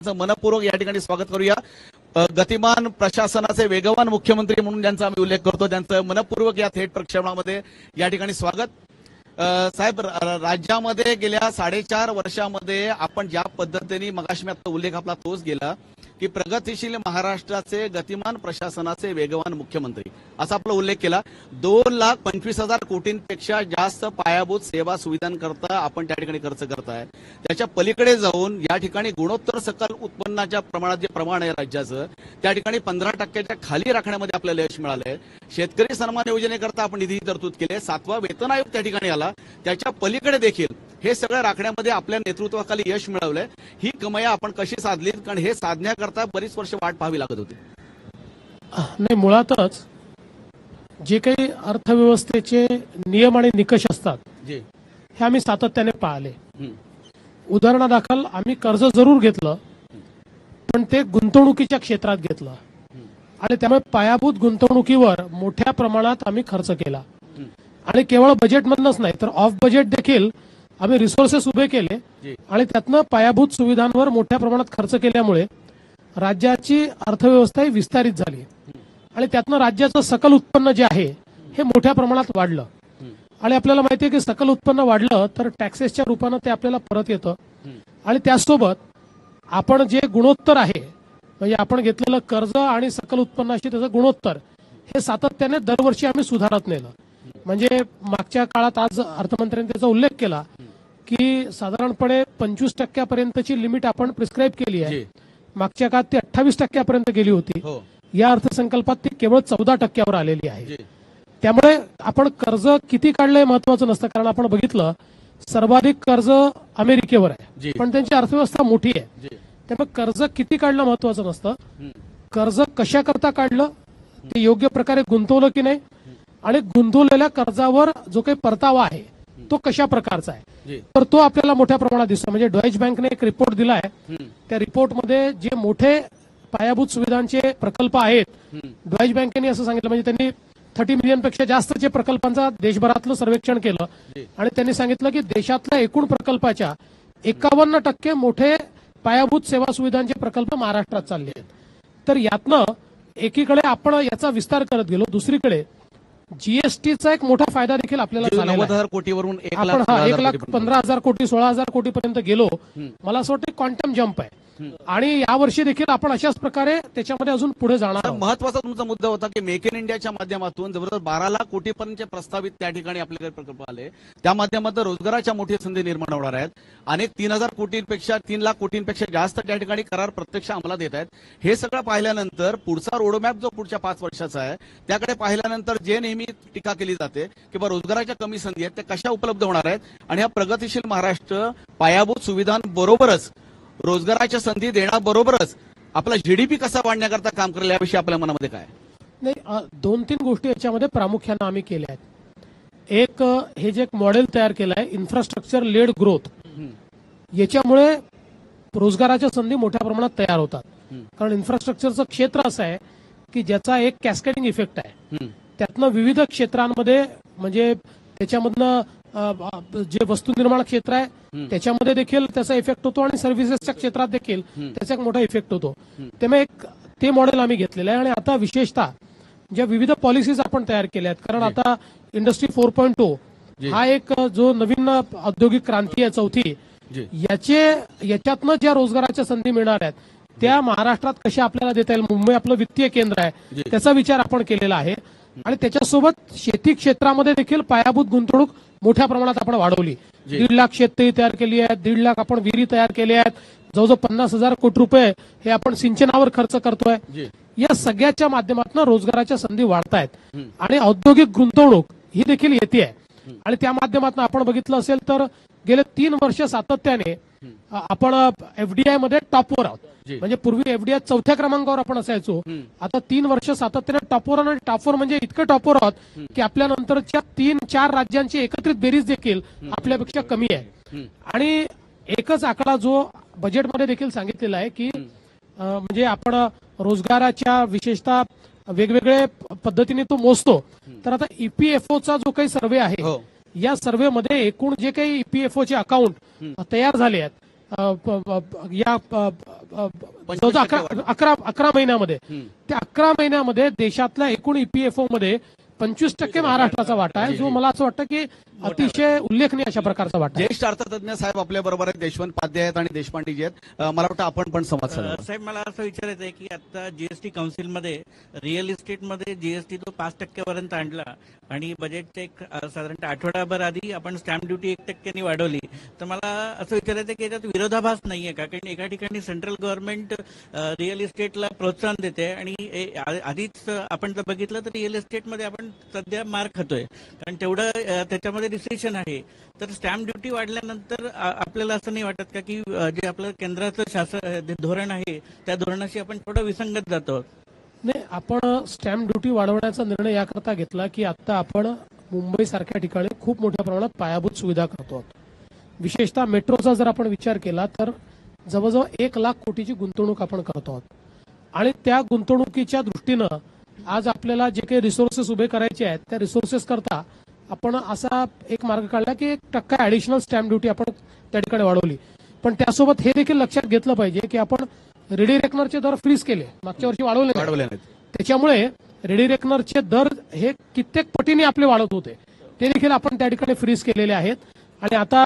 मनपूर्वक या ठिकाणी स्वागत करूया। गतिमान प्रशासनाचे वेगवान मुख्यमंत्री म्हणून ज्यांचा आम्ही उल्लेख करतो त्यांचं मनपूर्वक या थेट प्रक्षेपणामध्ये या ठिकाणी स्वागत। साहेब, राज्यामध्ये गेल्या 4.5 वर्षामध्ये आपण ज्या पद्धतीने मगाशी आता उल्लेख आपला तोच गेला की प्रगतिशील महाराष्ट्राचे गतिमान प्रशासनाचे वेगवान मुख्यमंत्री असा आपला उल्लेख केला। 2,25,000 कोटींपेक्षा जास्त पायाभूत सेवा सुविधांकरता आपण त्या ठिकाणी खर्च करताय। त्याच्या पलीकडे जाऊन या ठिकाणी गुणोत्तर सकल उत्पन्नाच्या प्रमाणात जे प्रमाण आहे राज्याचं त्या ठिकाणी 15% खाली राखण्यामध्ये आपल्याला यश मिळालंय। शेतकरी सन्मान योजनेकरता आपण निधी तरतूद केले, 7वा वेतन आयोग त्या ठिकाणी आला, त्याच्या पलीकडे देखील हे सगळं राखण्यामध्ये आपल्या नेतृत्वाखाली यश मिळवलंय। ही कमाया आपण कशी साधली, कारण हे साधण्याकरता बरीच वर्ष वाट पाहावी लागत होती। नाही, मुळातच जे काही अर्थव्यवस्थेचे नियम आणि निकष असतात हे आम्ही सातत्याने पाळले। उदाहरणादाखल आम्ही कर्ज जरूर घेतलं, पण ते गुंतवणुकीच्या क्षेत्रात घेतलं आणि त्यामुळे पायाभूत गुंतवणुकीवर मोठ्या प्रमाणात आम्ही खर्च केला आणि केवळ बजेटमधनच नाही तर ऑफ बजेट देखील आम्ही रिसोर्सेस उभे केले आणि त्यातनं पायाभूत सुविधांवर मोठ्या प्रमाणात खर्च केल्यामुळे राज्याची अर्थव्यवस्था ही विस्तारित झाली आणि त्यातनं राज्याचं सकल उत्पन्न जे आहे हे मोठ्या प्रमाणात वाढलं। आणि आपल्याला माहिती आहे की सकल उत्पन्न वाढलं तर टॅक्सेसच्या रूपानं ते आपल्याला परत येतं आणि त्यासोबत आपण जे गुणोत्तर आहे म्हणजे आपण घेतलेलं कर्ज आणि सकल उत्पन्नाशी त्याचं गुणोत्तर हे सातत्याने दरवर्षी आम्ही सुधारत नेलं। म्हणजे मागच्या काळात आज अर्थमंत्र्यांनी त्याचा उल्लेख केला की साधारणपणे 25% लिमिट आपण प्रिस्क्राईब केली आहे। मागच्या काळात ती 28% गेली होती, या अर्थसंकल्पात ती केवळ 14% आलेली आहे। त्यामुळे आपण कर्ज किती काढलंय महत्वाचं नसतं, कारण आपण बघितलं सर्वाधिक कर्ज अमेरिकेवर आहे पण त्यांची अर्थव्यवस्था मोठी आहे, त्यामुळे कर्ज किती काढलं महत्वाचं नसतं, कर्ज कशा करता काढलं ते योग्य प्रकारे गुंतवलं की नाही आणि गुंतवलेल्या कर्जावर जो काही परतावा आहे तो कशा प्रकारचा आहे तर तो आपल्याला मोठ्या प्रमाणात दिसतो। म्हणजे डॉइच बँकने एक रिपोर्ट दिलाय, त्या रिपोर्टमध्ये जे मोठे पायाभूत सुविधांचे प्रकल्प आहेत डॉइच बँकेने असं सांगितलं, म्हणजे त्यांनी 30 मिलियनपेक्षा जास्तचे प्रकल्पांचा देशभरातलं सर्वेक्षण केलं आणि त्यांनी सांगितलं की देशातल्या एकूण प्रकल्पाच्या 51% मोठे पायाभूत सेवा सुविधांचे प्रकल्प महाराष्ट्रात चालले आहेत। तर यातनं एकीकडे आपण याचा विस्तार करत गेलो, दुसरीकडे जीएसटीचा एक मोठा फायदा देखील आपल्याला झाला। 90,000 कोटीवरून आपण 1,15,000 कोटी 16,000 कोटीपर्यंत गेलो। मला असं वाटतं क्वांटम जम्प आहे आणि यावर्षी देखील आपण अशाच प्रकारे त्याच्यामध्ये अजून पुढे जाणार। महत्वाचा तुमचा मुद्दा होता की मेक इन इंडियाच्या माध्यमातून जवळजवळ 12 लाख कोटीपर्यंतचे प्रस्तावित त्या ठिकाणी आपल्याकडे प्रकल्प आले, त्या माध्यमातून रोजगाराच्या मोठी संधी निर्माण होणार आहेत। अनेक 3,000 कोटींपेक्षा 3 लाख कोटींपेक्षा जास्त त्या ठिकाणी करार प्रत्यक्ष अंमलात येत आहेत। हे सगळं पाहिल्यानंतर पुढचा रोडमॅप जो पुढच्या 5 वर्षाचा आहे त्याकडे पाहिल्यानंतर जे नेहमी टीका केली जाते की रोजगाराच्या कमी संधी आहेत त्या कशा उपलब्ध होणार आहेत आणि हा प्रगतिशील महाराष्ट्र पायाभूत सुविधांबरोबरच रोजगाराच्या संधी देण्याबरोबरच आपला जीडीपी कसा वाढण्याकरता काम करेल याविषयी आपल्या मनामध्ये काय? नाही, 2-3 गोष्टी याच्यामध्ये प्रामुख्याने आम्ही केल्या आहेत। एक हे जे एक मॉडेल तयार केलं आहे इन्फ्रास्ट्रक्चर लेड ग्रोथ, याच्यामुळे रोजगाराच्या संधी मोठ्या प्रमाणात तयार होतात, कारण इन्फ्रास्ट्रक्चरचं क्षेत्र असं आहे की ज्याचा एक कॅस्केडिंग इफेक्ट आहे, त्यातनं विविध क्षेत्रांमध्ये म्हणजे त्याच्यामधनं जे वस्तू निर्माण क्षेत्र आहे त्याच्यामध्ये देखील त्याचा इफेक्ट होतो आणि सर्व्हिसेसच्या क्षेत्रात देखील त्याचा एक मोठा इफेक्ट होतो। त्यामुळे ते मॉडेल आम्ही घेतलेलं आहे आणि आता विशेषतः ज्या विविध पॉलिसीज आपण तयार केल्या आहेत, कारण आता इंडस्ट्री 4.0 हा एक जो नवीन औद्योगिक क्रांती आहे चौथी, याच्यातनं ज्या रोजगाराच्या संधी मिळणार आहेत त्या महाराष्ट्रात कशा आपल्याला देता येईल, मुंबई आपलं वित्तीय केंद्र आहे त्याचा विचार आपण केलेला आहे आणि त्याच्यासोबत शेती क्षेत्रामध्ये देखील पायाभूत गुंतवणूक मोठ्या प्रमाणात आपण वाढवली। 1.5 लाख शेततळी तयार केली आहेत, 1.5 लाख आपण विहिरी तयार केल्या आहेत, जवळजवळ 50,000 कोटी रुपये हे आपण सिंचनावर खर्च करतोय। या सगळ्याच्या माध्यमातून रोजगाराच्या संधी वाढतायत आणि औद्योगिक गुंतवणूक ही देखील येते आणि त्या माध्यमातून आपण बघितलं असेल तर गेले 3 वर्ष सातत्याने आपण एफडीआय मध्ये टॉपवर आहोत। म्हणजे पूर्वी एफडीआय 4थ्या क्रमांकावर आपण असायचो, आता 3 वर्ष सातत्याने टॉपवर आणि टॉपवर म्हणजे इतकं टॉपवर आहोत की आपल्या नंतरच्या 3-4 राज्यांची एकत्रित बेरीज देखील आपल्यापेक्षा कमी आहे। आणि एकच आकडा जो बजेटमध्ये देखील सांगितलेला आहे की म्हणजे आपण रोजगाराच्या विशेषतः वेगवेगळे पद्धतीने तो मोजतो, तर आता ईपीएफओचा जो काही सर्व्हे आहे या सर्व्हेमध्ये एकूण जे काही ईपीएफओचे अकाउंट तयार झाले आहेत या जवळजवळ 11 महिन्यामध्ये त्या 11 महिन्यामध्ये देशातल्या एकूण ईपीएफओ मध्ये 25% महाराष्ट्राचा वाटा आहे, जो मला असं वाटतं की अतिशय उल्लेखनीय अशा प्रकारचा वाटा आहे. ज्येष्ठ अर्थतज्ञ साहेब आपल्या बरोबर आहेत, देशवंत पाध्ये आहेत आणि देशपांडेजी आहेत. मला वाटतं आपण पण संवाद साधावा. साहेब, मला असं विचारायचं आहे की आता जीएसटी काउन्सिलमध्ये रिअल इस्टेटमध्ये जीएसटी तो 5% आणला आणि बजेटच्या एक साधारणतः आठवडाभर आधी आपण स्टॅम्प ड्युटी 1% वाढवली. तर मला असं विचारायचं की याच्यात विरोधाभास नाहीये का? कारण एका ठिकाणी सेंट्रल गव्हर्नमेंट रिअल इस्टेटला प्रोत्साहन देते आणि आधीच आपण जर बघितलं तर रिअल इस्टेटमध्ये आपण सध्या मार खातोय, कारण तेवढं त्याच्यामध्ये रिसेशन आहे. तर स्टॅम्प ड्युटी वाढल्यानंतर आपल्याला असं नाही वाटत का की जे आपलं केंद्राचं शासन धोरण आहे त्या धोरणाशी आपण थोडं विसंगत जातो? नाही, आपण स्टॅम्प ड्युटी वाढवण्याचा निर्णय याकरता घेतला की आता आपण मुंबई सारख्या ठिकाणी खूप मोठ्या प्रमाणात पायाभूत सुविधा करतो. विशेषतः मेट्रोचा जर आपण विचार केला तर जवळजवळ 1 लाख कोटीची गुंतवणूक आपण करतो आहोत आणि त्या गुंतवणुकीच्या दृष्टीनं आज आपल्याला जे काही रिसोर्सेस उभे करायचे आहेत त्या रिसोर्सेस करता आपण असा एक मार्ग काढला की 1% ऍडिशनल स्टॅम्प ड्युटी आपण त्या ठिकाणी वाढवली. पण त्यासोबत हे देखील लक्षात घेतलं पाहिजे की आपण रेडी रेकनरचे दर फ्रीज केले, मागच्या वर्षी वाढवले नाहीत. त्याच्यामुळे रेडी रेकनरचे दर हे कित्येक पटीने आपले वाढत होते, ते देखील आपण त्या ठिकाणी फ्रीज केलेले आहेत. आणि आता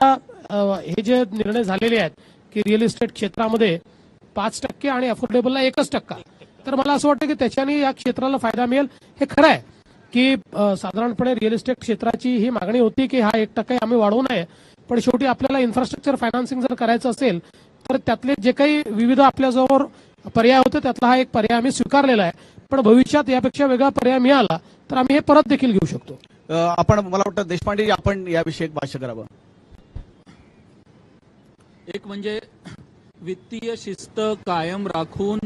हे जे निर्णय झालेले आहेत की रिअल इस्टेट क्षेत्रामध्ये 5% आणि अफोर्डेबलला 1%, तर मला असं वाटतं की त्याच्याने या क्षेत्राला फायदा मिळेल. हे खरं आहे की साधारणपणे रिअल इस्टेट क्षेत्राची ही मागणी होती की हा 1% आम्ही वाढवू नये, पण शेवटी आपल्याला इन्फ्रास्ट्रक्चर फायनान्सिंग जर करायचं असेल तर त्यातले जे काही विविध आपल्याजवळ पर्याय होते त्यातला हा एक पर्याय आम्ही स्वीकारलेला आहे. पण भविष्यात यापेक्षा वेगळा पर्याय मिळाला तर आम्ही हे परत देखील घेऊ शकतो. आपण, मला वाटतं देशपांडे आपण याविषयी एक भाष्य करावं. एक म्हणजे वित्तीय शिस्त कायम राखून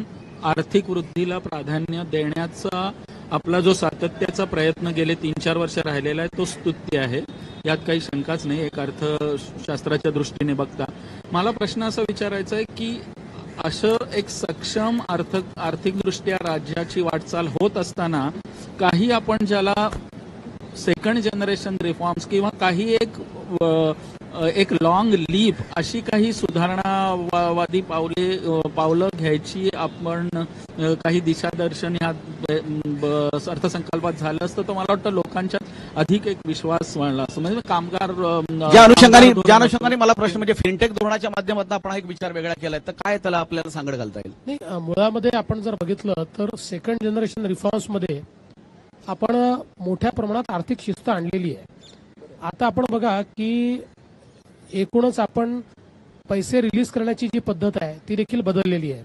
आर्थिक वृद्धीला प्राधान्य देण्याचा आपला जो सातत्याचा प्रयत्न गेले 3-4 वर्ष राहिलेला आहे तो स्तुत्य आहे, यात काही शंकाच नाही. एक अर्थशास्त्राच्या दृष्टीने बघता मला प्रश्न असा विचारायचा आहे की असं एक सक्षम आर्थिकदृष्ट्या राज्याची वाटचाल होत असताना काही आपण ज्याला सेकंड जनरेशन रिफॉर्म्स किंवा काही एक लॉंग लीप अशी काही सुधारणावादी पावलं घ्यायची आपण काही दिशादर्शन ह्या अर्थसंकल्पात झालं असतं तर मला वाटतं लोकांच्यात अधिक एक विश्वास वाढला असं. म्हणजे कामगार ज्या अनुषंगाने मला प्रश्न म्हणजे फिनटेक धोरणाच्या माध्यमातून आपण एक विचार वेगळा केलाय, तर काय त्याला आपल्याला सांगड घालता येईल? नाही, मुळामध्ये आपण जर बघितलं तर सेकंड जनरेशन रिफॉर्म्स मध्ये आपण मोठ्या प्रमाणात आर्थिक शिस्त आणलेली आहे. आता आपण बघा की एकूणच आपण पैसे रिलीज करण्याची जी पद्धत आहे ती देखील बदललेली आहे.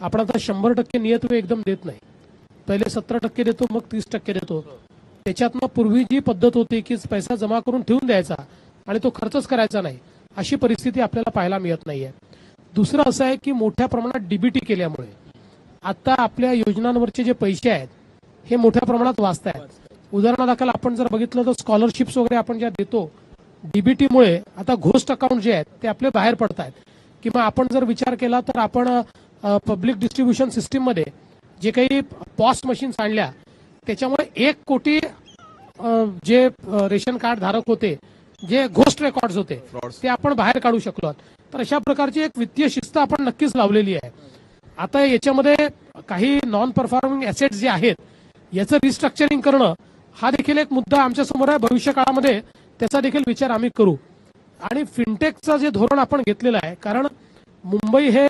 आपण आता 100% नियत एकदम देत नाही, पहिले 17% देतो, मग 30% देतो. त्याच्यातनं पूर्वी जी पद्धत होती की पैसा जमा करून ठेवून द्यायचा आणि तो खर्चच करायचा नाही, अशी परिस्थिती आपल्याला पाहायला मिळत नाहीये. दुसरं असं आहे की मोठ्या प्रमाणात डीबीटी केल्यामुळे आता आपल्या योजनांवरचे जे पैसे आहेत हे मोठ्या प्रमाणात वाचत आहेत. उदाहरणादाखल आपण जर बघितलं तर स्कॉलरशिप्स वगैरे आपण ज्या देतो डीबीटीमुळे आता घोस्ट अकाउंट जे आहेत ते आपले बाहेर पडत आहेत. किंवा आपण जर विचार केला तर आपण पब्लिक डिस्ट्रीब्युशन सिस्टीम मध्ये जे काही पॉस मशीन्स आणल्या त्याच्यामुळे 1 कोटी जे रेशन कार्ड धारक होते, जे घोस्ट रेकॉर्ड्स होते ते आपण बाहेर काढू शकलो आहोत. तर अशा प्रकारची एक वित्तीय शिस्त आपण नक्कीच लावलेली आहे. आता याच्यामध्ये काही नॉन परफॉर्मिंग ऍसेट्स जे आहेत याचं रिस्ट्रक्चरिंग करणं हा देखील एक मुद्दा आमच्या समोर आहे. भविष्य काळामध्ये त्याचा देखील विचार आम्ही करू. आणि फिनटेकचं जे धोरण आपण घेतलेलं आहे, कारण मुंबई हे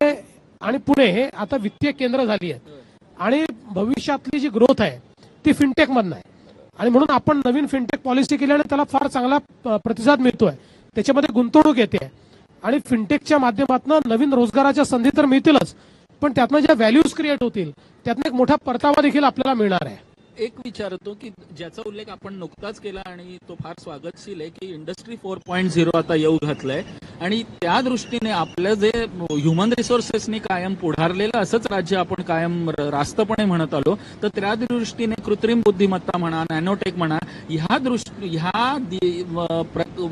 आणि पुणे हे आता वित्तीय केंद्र झाली आहेत आणि भविष्यातली जी ग्रोथ आहे ती फिनटेक मधनं आहे आणि म्हणून आपण नवीन फिनटेक पॉलिसी केल्याने त्याला फार चांगला प्रतिसाद मिळतोय. त्याच्यामध्ये गुंतवणूक येते आणि फिनटेकच्या माध्यमातून नवीन रोजगाराच्या संधी तर मिळतीलच, पण त्यातनं ज्या व्हॅल्यूज क्रिएट होतील त्यातनं एक मोठा परतावा देखील आपल्याला मिळणार आहे. एक विचारतो की ज्याचा उल्लेख आपण नुकताच केला आणि तो फार स्वागतशील आहे की इंडस्ट्री 4.0 आता येऊ घातलंय आणि त्या दृष्टीने आपलं जे ह्युमन रिसोर्सेसनी कायम पुढारलेलं असंच राज्य आपण कायम रास्तपणे म्हणत आलो, तर त्या दृष्टीने कृत्रिम बुद्धिमत्ता म्हणा, नॅनोटेक म्हणा, ह्या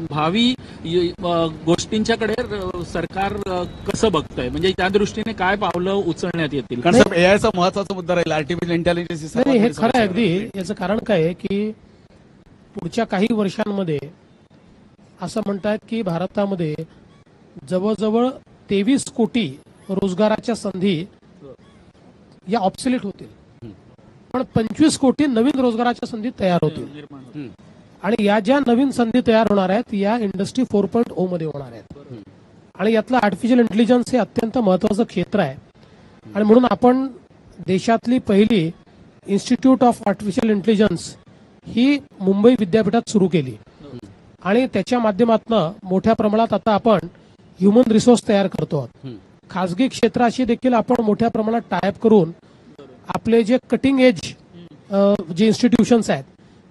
भावी गोष्टींच्याकडे सरकार कसं बघतंय, म्हणजे त्या दृष्टीने काय पावलं उचलण्यात येतील? कारण एआयचा महत्वाचा मुद्दा राहील, आर्टिफिशियल इंटेलिजन्स. हे खरं आहे. याचं कारण काय आहे की पुढच्या काही वर्षांमध्ये असं म्हणतात की भारतामध्ये जवळजवळ 23 कोटी रोजगाराच्या संधी या ऑब्सोलेट होतील, पण 25 कोटी नवीन रोजगाराच्या संधी तयार होतील. आणि या ज्या नवीन संधी तयार होणार आहेत या इंडस्ट्री 4.0 मध्ये होणार आहेत. आणि यातलं आर्टिफिशियल इंटेलिजन्स हे अत्यंत महत्वाचं क्षेत्र आहे. आणि म्हणून आपण देशातली पहिली इन्स्टिट्यूट ऑफ आर्टिफिशियल इंटेलिजन्स ही मुंबई विद्यापीठात सुरू केली. आणि त्याच्या माध्यमातून मोठ्या प्रमाणात आता आपण ह्युमन रिसोर्स तयार करतो आहोत. खासगी क्षेत्राशी देखील आपण मोठ्या प्रमाणात टायअप करून आपले जे कटिंग एज जे इन्स्टिट्यूशन्स आहेत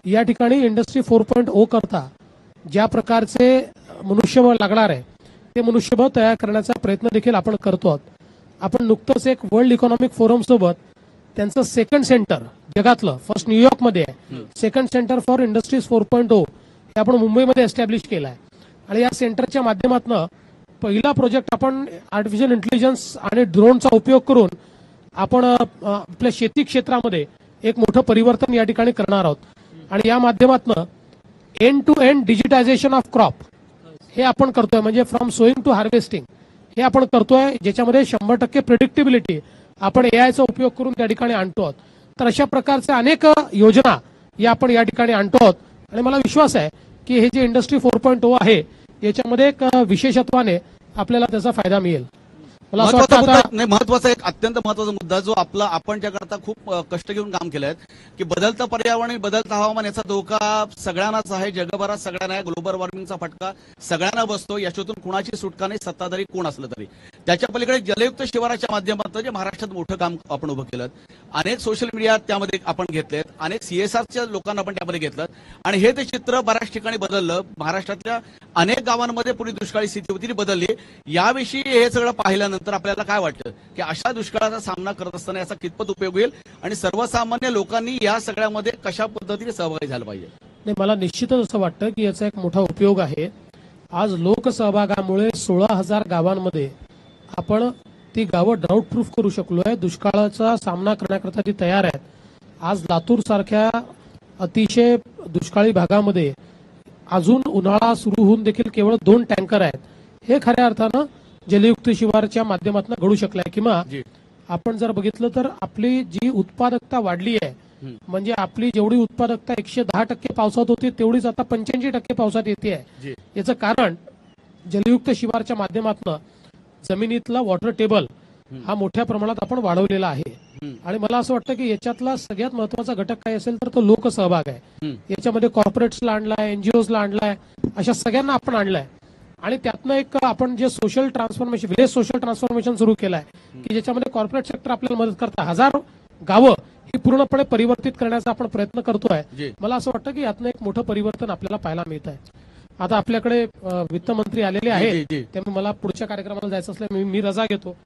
या ठिकाणी इंडस्ट्री 4.0 करता ज्या प्रकारचे मनुष्यबळ लागणार आहे ते मनुष्यबळ तयार करण्याचा प्रयत्न देखील आपण करतो आहोत. आपण नुकतंच एक वर्ल्ड इकॉनॉमिक फोरम सोबत त्यांचं सेकंड सेंटर जगातलं फर्स्ट न्यूयॉर्कमध्ये आहे, सेकंड सेंटर फॉर इंडस्ट्रीज 4.0 हे आपण मुंबईमध्ये एस्टॅब्लिश केलं आहे. आणि या सेंटरच्या माध्यमातून पहिला प्रोजेक्ट आपण आर्टिफिशियल इंटेलिजन्स आणि ड्रोनचा उपयोग करून आपण आपल्या शेती क्षेत्रामध्ये एक मोठं परिवर्तन या ठिकाणी करणार आहोत. आणि या माध्यमातून end to end digitisation of crop हे आपण करतोय, म्हणजे फ्रॉम सोईंग टू हार्वेस्टिंग हे आपण करतोय, ज्याच्यामध्ये 100% प्रेडिक्टिबिलिटी आपण एआयचा उपयोग करून त्या ठिकाणी आणतो आहोत. तर अशा प्रकारच्या अनेक योजना या आपण या ठिकाणी आणतो आहोत. आणि मला विश्वास आहे की हे जे इंडस्ट्री 4.0 आहे याच्यामध्ये एक विशेषत्वाने आपल्याला त्याचा फायदा मिळेल. मला असं वाटतं आता महत्वाचा एक अत्यंत महत्वाचा मुद्दा जो आपला आपण ज्याकरता खूप कष्ट घेऊन काम केलं आहे की बदलतं पर्यावरण आणि बदलतं हवामान याचा धोका सगळ्यांनाच आहे, जगभरात सगळ्यांना आहे. ग्लोबल वॉर्मिंगचा फटका सगळ्यांना बसतो. याच्यातून कुणाची सुटका नाही, सत्ताधारी कोण असलं तरी. त्याच्या पलीकडे जलयुक्त शिवाराच्या माध्यमातून जे महाराष्ट्रात मोठं काम आपण उभं केलं, अनेक सोशल मीडिया त्यामध्ये आपण घेतलेत, अनेक सीएसआरच्या लोकांना आपण त्यामध्ये घेतलं आणि हे ते चित्र बऱ्याच ठिकाणी बदललं. महाराष्ट्रातल्या अनेक गावांमध्ये पूर्वी दुष्काळी स्थिती होती ती बदलली. याविषयी हे सगळं पाहिल्यानंतर आपल्याला काय वाटतं की अशा दुष्काळाचा सामना करत असताना याचा कितपत उपयोग होईल आणि सर्वसामान्य लोकांनी या सगळ्यामध्ये कशा पद्धतीने सहभागी झालं पाहिजे? नाही, मला निश्चितच असं वाटतं की याचा एक मोठा उपयोग आहे. आज लोकसहभागामुळे 16,000 गावांमध्ये आपण ती गावं ड्राऊट प्रूफ करू शकलोय. दुष्काळाचा सामना करण्याकरता ती तयार आहेत. आज लातूर सारख्या अतिशय दुष्काळी भागामध्ये अजून उन्हाळा सुरू होऊन देखील केवळ 2 टँकर आहेत. हे खऱ्या अर्थानं जलयुक्त शिवारच्या माध्यमातून घडू शकलाय. किंवा आपण जर बघितलं तर आपली जी उत्पादकता वाढली आहे, म्हणजे आपली जेवढी उत्पादकता 110% पावसात होती तेवढीच आता 85% पावसात येते आहे. याचं कारण जलयुक्त शिवारच्या माध्यमातून जमिनीतला वॉटर टेबल हा मोठ्या प्रमाणात आपण वाढवलेला आहे. आणि मला असं वाटतं की याच्यातला सगळ्यात महत्वाचा घटक काय असेल तर तो लोकसहभाग आहे. याच्यामध्ये कॉर्पोरेट्सला आणलाय, एनजीओजला आणलाय, अशा सगळ्यांना आपण आणलाय. आणि त्यातनं एक आपण जे social transformation, village social transformation सुरू केलं आहे की ज्याच्यामध्ये कॉर्पोरेट सेक्टर आपल्याला मदत करतं. 1000 गावं ही पूर्णपणे परिवर्तित करण्याचा आपण प्रयत्न करतोय. मला असं वाटतं की यातनं एक मोठं परिवर्तन आपल्याला पाहायला मिळत आहे. आता आपल्याकडे वित्तमंत्री आलेले आहेत, त्यामुळे मला पुढच्या कार्यक्रमाला जायचं असल्यामुळे मी रजा घेतो.